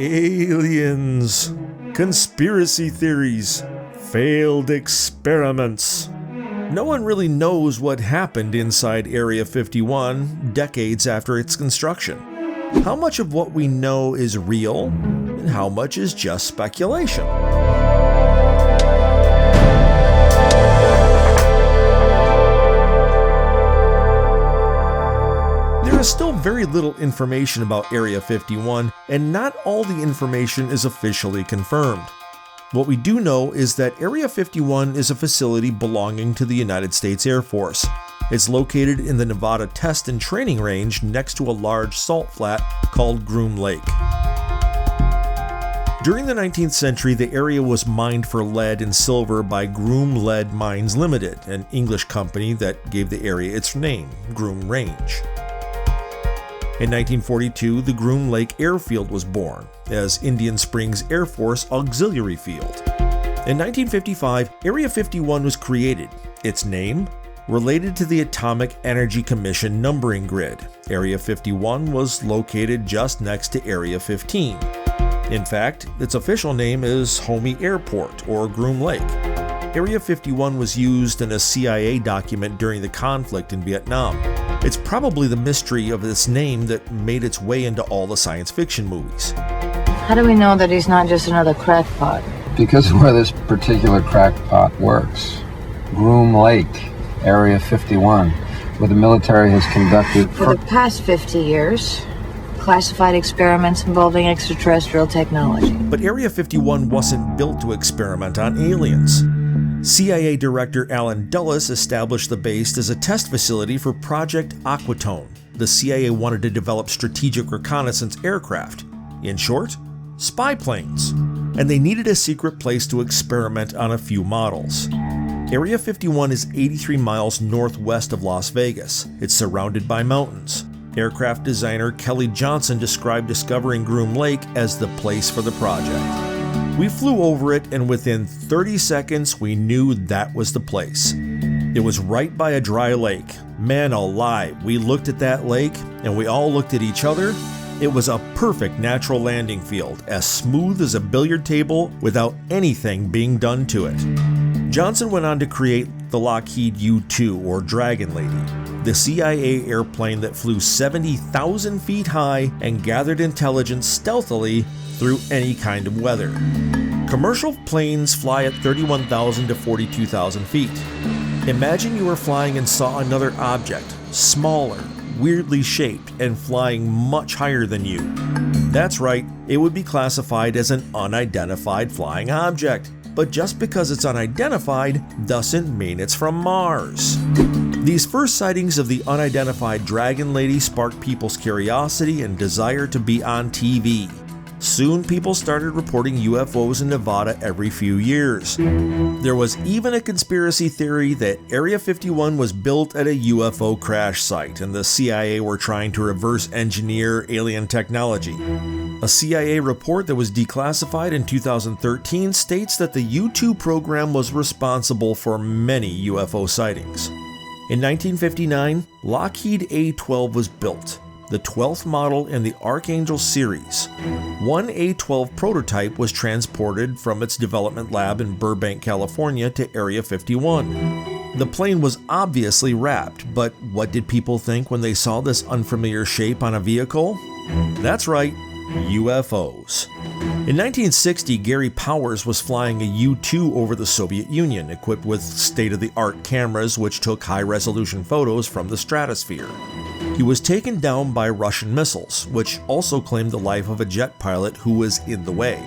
Aliens, conspiracy theories, failed experiments. No one really knows what happened inside Area 51 decades after its construction. How much of what we know is real, and how much is just speculation? There is still very little information about Area 51, and not all the information is officially confirmed. What we do know is that Area 51 is a facility belonging to the United States Air Force. It's located in the Nevada Test and Training Range next to a large salt flat called Groom Lake. During the 19th century, the area was mined for lead and silver by Groom Lead Mines Limited, an English company that gave the area its name, Groom Range. In 1942, the Groom Lake Airfield was born as Indian Springs Air Force Auxiliary Field. In 1955, Area 51 was created. Its name? Related to the Atomic Energy Commission numbering grid. Area 51 was located just next to Area 15. In fact, its official name is Homey Airport or Groom Lake. Area 51 was used in a CIA document during the conflict in Vietnam. It's probably the mystery of this name that made its way into all the science fiction movies. How do we know that he's not just another crackpot? Because of where this particular crackpot works. Groom Lake, Area 51, where the military has conducted For the past 50 years, classified experiments involving extraterrestrial technology. But Area 51 wasn't built to experiment on aliens. CIA Director Allen Dulles established the base as a test facility for Project Aquatone. The CIA wanted to develop strategic reconnaissance aircraft. In short, spy planes. And they needed a secret place to experiment on a few models. Area 51 is 83 miles northwest of Las Vegas. It's surrounded by mountains. Aircraft designer Kelly Johnson described discovering Groom Lake as the place for the project. We flew over it, and within 30 seconds, we knew that was the place. It was right by a dry lake. Man alive, we looked at that lake, and we all looked at each other. It was a perfect natural landing field, as smooth as a billiard table without anything being done to it. Johnson went on to create the Lockheed U-2, or Dragon Lady, the CIA airplane that flew 70,000 feet high and gathered intelligence stealthily through any kind of weather. Commercial planes fly at 31,000 to 42,000 feet. Imagine you were flying and saw another object, smaller, weirdly shaped, and flying much higher than you. That's right, it would be classified as an unidentified flying object. But just because it's unidentified doesn't mean it's from Mars. These first sightings of the unidentified Dragon Lady sparked people's curiosity and desire to be on TV. Soon people started reporting UFOs in Nevada every few years. There was even a conspiracy theory that Area 51 was built at a UFO crash site and the CIA were trying to reverse engineer alien technology. A CIA report that was declassified in 2013 states that the U-2 program was responsible for many UFO sightings. In 1959, Lockheed A-12 was built, the 12th model in the Archangel series. One A-12 prototype was transported from its development lab in Burbank, California to Area 51. The plane was obviously wrapped, but what did people think when they saw this unfamiliar shape on a vehicle? That's right, UFOs. In 1960, Gary Powers was flying a U-2 over the Soviet Union, equipped with state-of-the-art cameras which took high-resolution photos from the stratosphere. He was taken down by Russian missiles, which also claimed the life of a jet pilot who was in the way.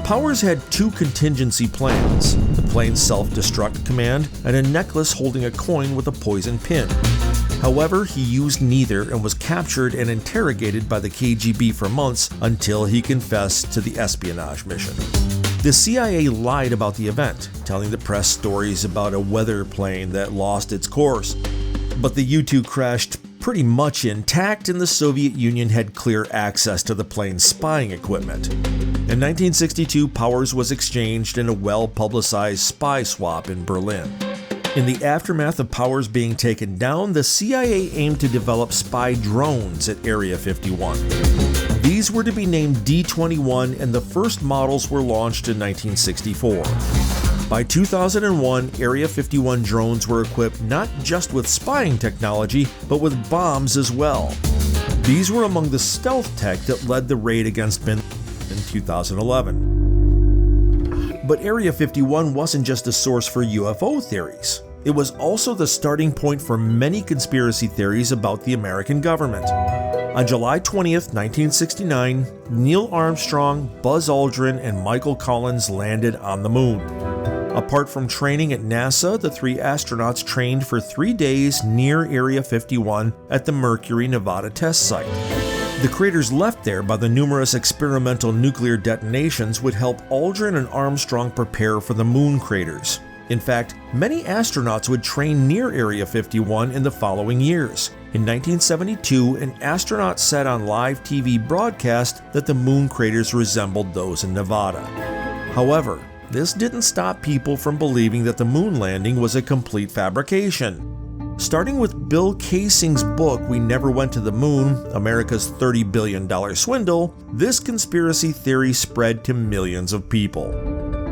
Powers had two contingency plans, the plane's self-destruct command and a necklace holding a coin with a poison pin. However, he used neither and was captured and interrogated by the KGB for months until he confessed to the espionage mission. The CIA lied about the event, telling the press stories about a weather plane that lost its course. But the U-2 crashed pretty much intact and the Soviet Union had clear access to the plane's spying equipment. In 1962, Powers was exchanged in a well-publicized spy swap in Berlin. In the aftermath of Powers being taken down, the CIA aimed to develop spy drones at Area 51. These were to be named D-21, and the first models were launched in 1964. By 2001, Area 51 drones were equipped not just with spying technology, but with bombs as well. These were among the stealth tech that led the raid against Bin Laden in 2011. But Area 51 wasn't just a source for UFO theories. It was also the starting point for many conspiracy theories about the American government. On July 20th, 1969, Neil Armstrong, Buzz Aldrin, and Michael Collins landed on the moon. Apart from training at NASA, the three astronauts trained for 3 days near Area 51 at the Mercury, Nevada test site. The craters left there by the numerous experimental nuclear detonations would help Aldrin and Armstrong prepare for the moon craters. In fact, many astronauts would train near Area 51 in the following years. In 1972, an astronaut said on live TV broadcast that the moon craters resembled those in Nevada. However, this didn't stop people from believing that the moon landing was a complete fabrication. Starting with Bill Kaysing's book, We Never Went to the Moon, America's $30 billion swindle, this conspiracy theory spread to millions of people.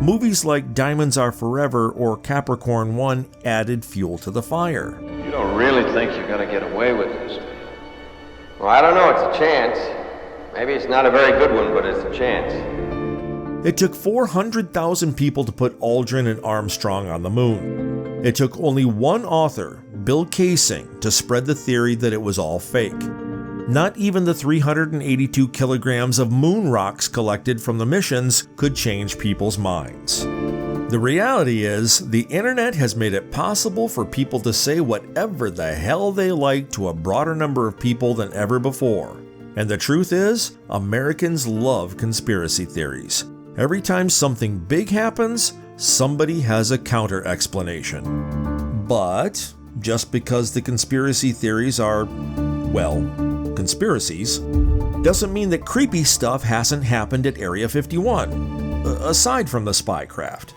Movies like Diamonds Are Forever or Capricorn 1 added fuel to the fire. You don't really think you're going to get away with this? Well, I don't know. It's a chance. Maybe it's not a very good one, but it's a chance. It took 400,000 people to put Aldrin and Armstrong on the moon. It took only one author, Bill Kaysing, to spread the theory that it was all fake. Not even the 382 kilograms of moon rocks collected from the missions could change people's minds. The reality is, the internet has made it possible for people to say whatever the hell they like to a broader number of people than ever before. And the truth is, Americans love conspiracy theories. Every time something big happens, somebody has a counter-explanation. But just because the conspiracy theories are, well, conspiracies, doesn't mean that creepy stuff hasn't happened at Area 51, aside from the spy craft.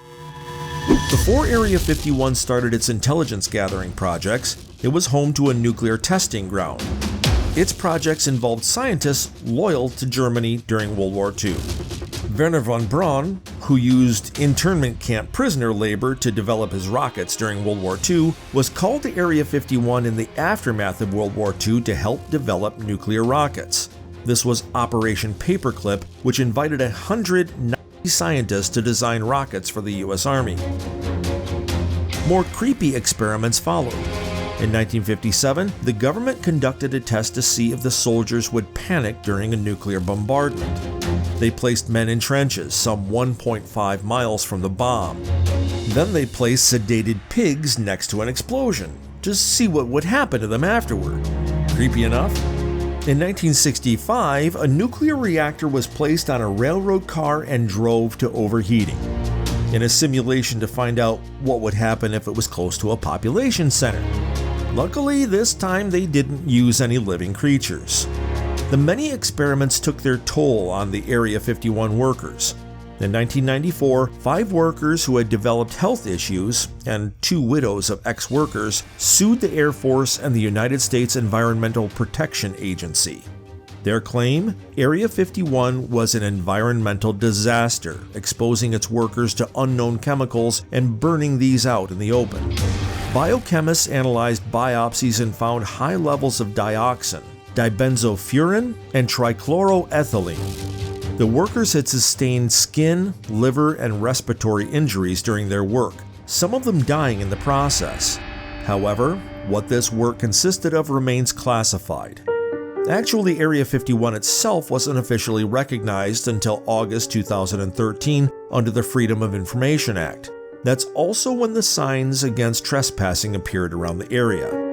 Before Area 51 started its intelligence gathering projects, it was home to a nuclear testing ground. Its projects involved scientists loyal to Germany during World War II. Wernher von Braun, who used internment camp prisoner labor to develop his rockets during World War II, was called to Area 51 in the aftermath of World War II to help develop nuclear rockets. This was Operation Paperclip, which invited 190 scientists to design rockets for the U.S. Army. More creepy experiments followed. In 1957, the government conducted a test to see if the soldiers would panic during a nuclear bombardment. They placed men in trenches, some 1.5 miles from the bomb. Then they placed sedated pigs next to an explosion, to see what would happen to them afterward. Creepy enough? In 1965, a nuclear reactor was placed on a railroad car and drove to overheating, in a simulation to find out what would happen if it was close to a population center. Luckily, this time they didn't use any living creatures. The many experiments took their toll on the Area 51 workers. In 1994, 5 workers who had developed health issues, and 2 widows of ex-workers, sued the Air Force and the United States Environmental Protection Agency. Their claim? Area 51 was an environmental disaster, exposing its workers to unknown chemicals and burning these out in the open. Biochemists analyzed biopsies and found high levels of dioxin, dibenzofuran, and trichloroethylene. The workers had sustained skin, liver, and respiratory injuries during their work, some of them dying in the process. However, what this work consisted of remains classified. Actually, Area 51 itself wasn't officially recognized until August 2013 under the Freedom of Information Act. That's also when the signs against trespassing appeared around the area.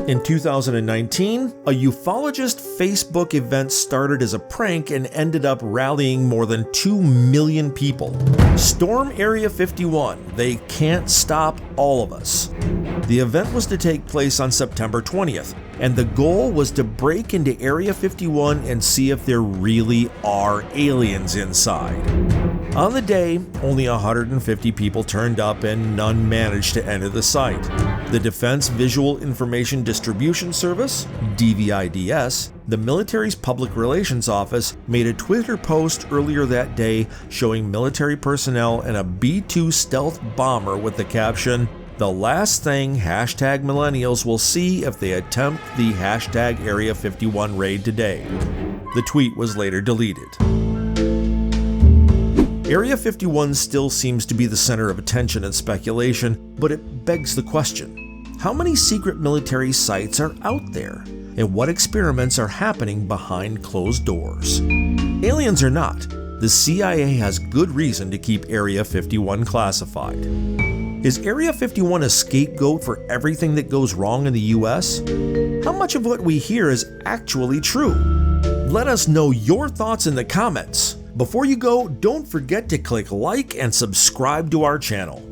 In 2019, a ufologist Facebook event started as a prank and ended up rallying more than 2 million people. Storm Area 51, they can't stop all of us. The event was to take place on September 20th, and the goal was to break into Area 51 and see if there really are aliens inside. On the day, only 150 people turned up and none managed to enter the site. The Defense Visual Information Distribution Service, DVIDS, the military's public relations office, made a Twitter post earlier that day showing military personnel in a B-2 stealth bomber with the caption, "The last thing #millennials will see if they attempt the #Area 51 raid today." The tweet was later deleted. Area 51 still seems to be the center of attention and speculation, but it begs the question: how many secret military sites are out there? And what experiments are happening behind closed doors? Aliens or not, the CIA has good reason to keep Area 51 classified. Is Area 51 a scapegoat for everything that goes wrong in the US? How much of what we hear is actually true? Let us know your thoughts in the comments. Before you go, don't forget to click like and subscribe to our channel.